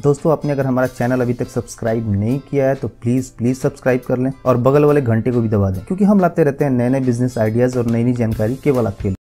दोस्तों आपने अगर हमारा चैनल अभी तक सब्सक्राइब नहीं किया है तो प्लीज सब्सक्राइब कर लें और बगल वाले घंटे को भी दबा दें, क्योंकि हम लाते रहते हैं नए नए बिजनेस आइडियाज और नई नई जानकारी केवल आपके लिए।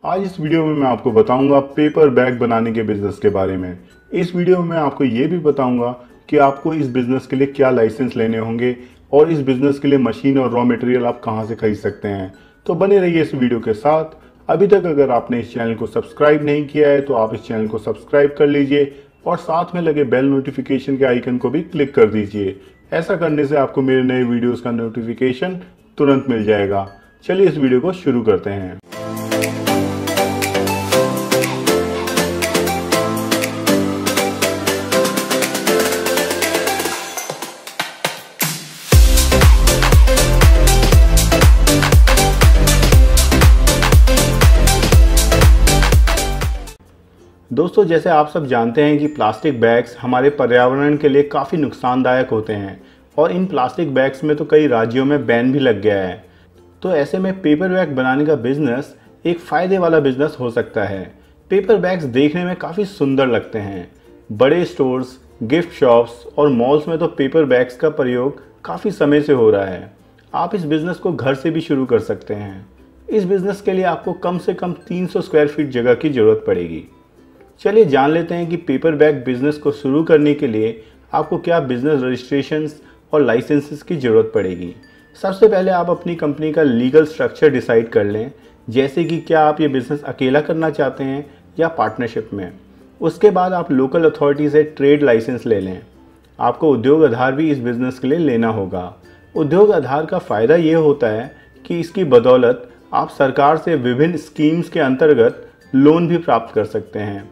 आज इस वीडियो में मैं आपको बताऊंगा पेपर बैग बनाने के बिजनेस के बारे में। इस वीडियो में मैं आपको ये भी बताऊंगा कि आपको इस बिजनेस के लिए क्या लाइसेंस लेने होंगे और इस बिजनेस के लिए मशीन और रॉ मटेरियल आप कहां से खरीद सकते हैं। तो बने रहिए इस वीडियो के साथ। अभी तक अगर आपने इस चैनल को सब्सक्राइब नहीं किया है तो आप इस चैनल को सब्सक्राइब कर लीजिए और साथ में लगे बेल नोटिफिकेशन के आइकन को भी क्लिक कर दीजिए। ऐसा करने से आपको मेरे नए वीडियोस का नोटिफिकेशन तुरंत मिल जाएगा। चलिए इस वीडियो को शुरू करते हैं। दोस्तों जैसे आप सब जानते हैं कि प्लास्टिक बैग्स हमारे पर्यावरण के लिए काफ़ी नुकसानदायक होते हैं और इन प्लास्टिक बैग्स में तो कई राज्यों में बैन भी लग गया है। तो ऐसे में पेपर बैग बनाने का बिजनेस एक फ़ायदे वाला बिजनेस हो सकता है। पेपर बैग्स देखने में काफ़ी सुंदर लगते हैं। बड़े स्टोर्स, गिफ्ट शॉप्स और मॉल्स में तो पेपर बैग्स का प्रयोग काफ़ी समय से हो रहा है। आप इस बिज़नेस को घर से भी शुरू कर सकते हैं। इस बिज़नेस के लिए आपको कम से कम 300 स्क्वायर फीट जगह की ज़रूरत पड़ेगी। चलिए जान लेते हैं कि पेपर बैग बिजनेस को शुरू करने के लिए आपको क्या बिजनेस रजिस्ट्रेशंस और लाइसेंसेस की ज़रूरत पड़ेगी। सबसे पहले आप अपनी कंपनी का लीगल स्ट्रक्चर डिसाइड कर लें, जैसे कि क्या आप ये बिज़नेस अकेला करना चाहते हैं या पार्टनरशिप में। उसके बाद आप लोकल अथॉरिटी से ट्रेड लाइसेंस ले लें। आपको उद्योग आधार भी इस बिज़नेस के लिए लेना होगा। उद्योग आधार का फ़ायदा ये होता है कि इसकी बदौलत आप सरकार से विभिन्न स्कीम्स के अंतर्गत लोन भी प्राप्त कर सकते हैं।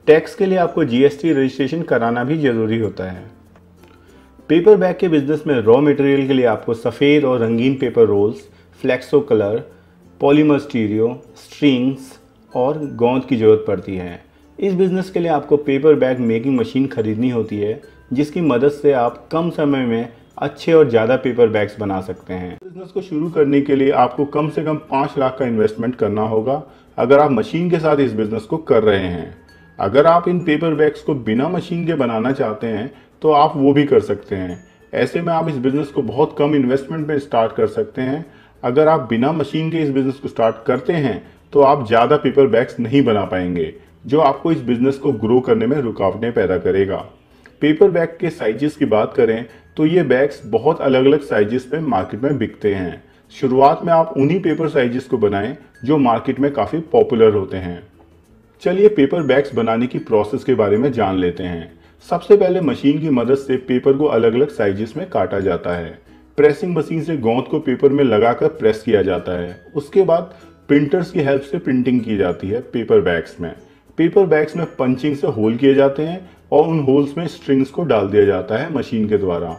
टैक्स के लिए आपको जीएसटी रजिस्ट्रेशन कराना भी जरूरी होता है। पेपर बैग के बिजनेस में रॉ मटेरियल के लिए आपको सफ़ेद और रंगीन paper roles, flexo colour, polymer stereo, strings और गोंद की ज़रूरत पड़ती है। इस बिज़नेस के लिए आपको पेपर बैग मेकिंग मशीन खरीदनी होती है, जिसकी मदद से आप कम समय में अच्छे और ज़्यादा पेपर बैग्स बना सकते हैं। बिजनेस को शुरू करने के लिए आपको कम से कम 5 लाख का इन्वेस्टमेंट करना होगा अगर आप मशीन के साथ इस बिज़नेस को कर रहे हैं। अगर आप इन पेपर बैग्स को बिना मशीन के बनाना चाहते हैं तो आप वो भी कर सकते हैं। ऐसे में आप इस बिज़नेस को बहुत कम इन्वेस्टमेंट में स्टार्ट कर सकते हैं। अगर आप बिना मशीन के इस बिज़नेस को स्टार्ट करते हैं तो आप ज़्यादा पेपर बैग्स नहीं बना पाएंगे, जो आपको इस बिज़नेस को ग्रो करने में रुकावटें पैदा करेगा। पेपर बैग के साइजेस की बात करें तो ये बैग्स बहुत अलग अलग साइजेस में मार्केट में बिकते हैं। शुरुआत में आप उन्हीं पेपर साइजेस को बनाएं जो मार्केट में काफ़ी पॉपुलर होते हैं। चलिए पेपर बैग्स बनाने की प्रोसेस के बारे में जान लेते हैं। सबसे पहले मशीन की मदद से पेपर को अलग अलग साइजेस में काटा जाता है। प्रेसिंग मशीन से गोंद को पेपर में लगाकर प्रेस किया जाता है। उसके बाद प्रिंटर्स की हेल्प से प्रिंटिंग की जाती है पेपर बैग्स में। पेपर बैग्स में पंचिंग से होल किए जाते हैं और उन होल्स में स्ट्रिंग्स को डाल दिया जाता है मशीन के द्वारा।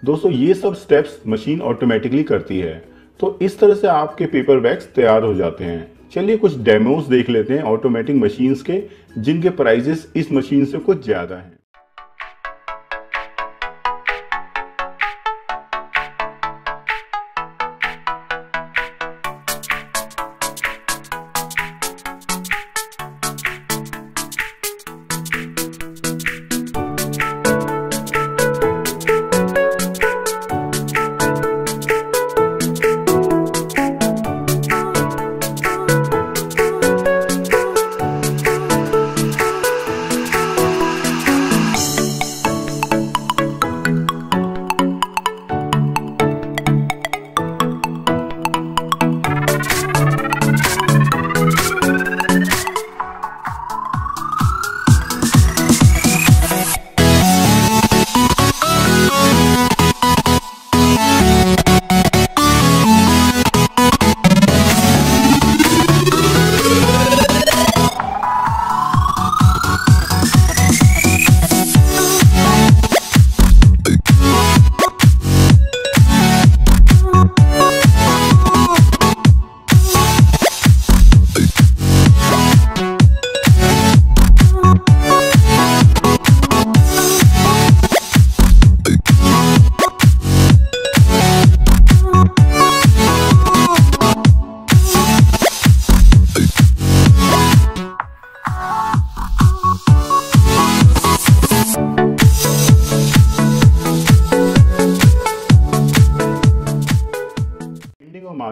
दोस्तों ये सब स्टेप्स मशीन ऑटोमेटिकली करती है। तो इस तरह से आपके पेपर बैग्स तैयार हो जाते हैं। चलिए कुछ डेमोस देख लेते हैं ऑटोमेटिक मशीन्स के, जिनके प्राइजेस इस मशीन से कुछ ज़्यादा हैं।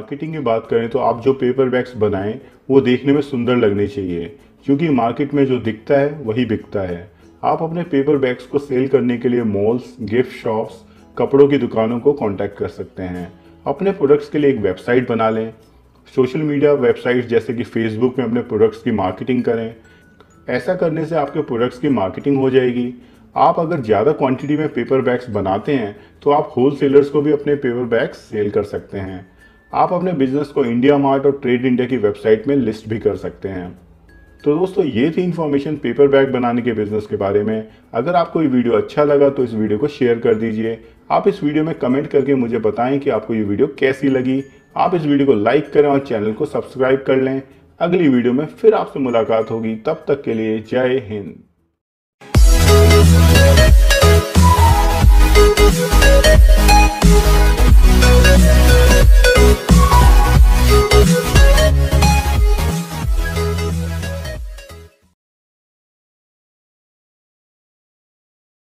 मार्केटिंग की बात करें तो आप जो पेपर बैग्स बनाएं वो देखने में सुंदर लगने चाहिए, क्योंकि मार्केट में जो दिखता है वही बिकता है। आप अपने पेपर बैग्स को सेल करने के लिए मॉल्स, गिफ्ट शॉप्स, कपड़ों की दुकानों को कांटेक्ट कर सकते हैं। अपने प्रोडक्ट्स के लिए एक वेबसाइट बना लें। सोशल मीडिया वेबसाइट जैसे कि फेसबुक में अपने प्रोडक्ट्स की मार्केटिंग करें। ऐसा करने से आपके प्रोडक्ट्स की मार्केटिंग हो जाएगी। आप अगर ज़्यादा क्वांटिटी में पेपर बैग्स बनाते हैं तो आप होलसेलर्स को भी अपने पेपर बैग्स सेल कर सकते हैं। आप अपने बिजनेस को इंडिया मार्ट और ट्रेड इंडिया की वेबसाइट में लिस्ट भी कर सकते हैं। तो दोस्तों, ये थी इन्फॉर्मेशन पेपर बैग बनाने के बिजनेस के बारे में। अगर आपको ये वीडियो अच्छा लगा तो इस वीडियो को शेयर कर दीजिए। आप इस वीडियो में कमेंट करके मुझे बताएं कि आपको ये वीडियो कैसी लगी। आप इस वीडियो को लाइक करें और चैनल को सब्सक्राइब कर लें। अगली वीडियो में फिर आपसे मुलाकात होगी। तब तक के लिए जय Hind. We'll be right back.